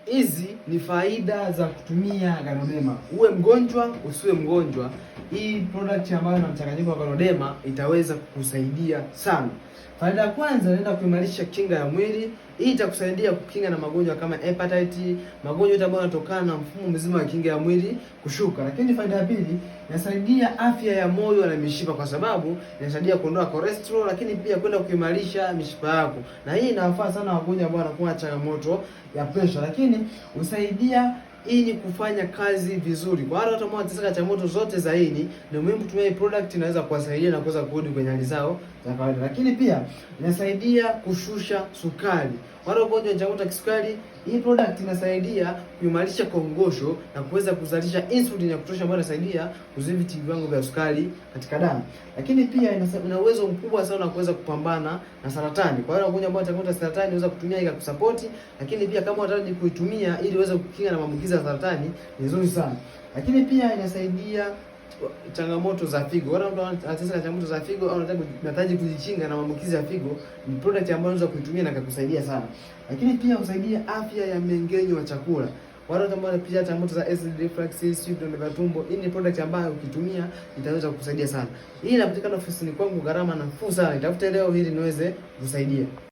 Hizi ni faida za kutumia Ganoderma. Uwe mgonjwa usiwe mgonjwa, hii product ambayo ina mchanganyiko wa Ganoderma itaweza kukusaidia sana. Faida ya kwanza, inaenda kuimarisha kinga ya mwili. Hii itakusaidia kukinga na magonjwa kama hepatitis, magonjwa yote ambayo yanatokana na mfumo mzima wa kinga ya mwili kushuka. Lakini faida ya pili, inasaidia afya ya moyo na mishipa, kwa sababu inasaidia kuondoa cholesterol, lakini pia kwenda kuimarisha mishipa yako. Na hii inawafaa sana wagonjwa ambao wanakuwa na changamoto ya pressure, lakini husaidia ili kufanya kazi vizuri. Kwa wale watu ambao wanateseka changamoto zote za ini, ni muhimu kutumia hii product, inaweza kuwasaidia na kuweza kurudi kwenye hali zao za kawaida. Lakini pia inasaidia kushusha sukari. Wale wagonjwa wa changamoto ya kisukari, hii product inasaidia kuimarisha kongosho na kuweza kuzalisha insulin ya kutosha, ambayo inasaidia kudhibiti viwango vya sukari katika damu. Lakini pia ina uwezo mkubwa sana wa kuweza kupambana na saratani. Kwa wale wagonjwa ambao wana changamoto ya saratani, unaweza kutumia hii kusupport. Lakini pia kama unataka kuitumia ili uweze kukinga na maambukizi ya saratani, ni nzuri sana. Lakini pia inasaidia changamoto za figo. Wale ambao wanateseka changamoto za figo au wanahitaji kujichinga na maambukizi ya figo, ni product ambayo unaweza kuitumia na kukusaidia sana. Lakini pia husaidia afya ya mmeng'enyo wa chakula. Wale ambao wanapitia changamoto za acid reflux, vidonda vya tumbo, hii ni product ambayo ukitumia itaweza kukusaidia sana. Hii inapatikana ofisini kwangu, gharama nafuu sana. Nitafute leo ili niweze kusaidia.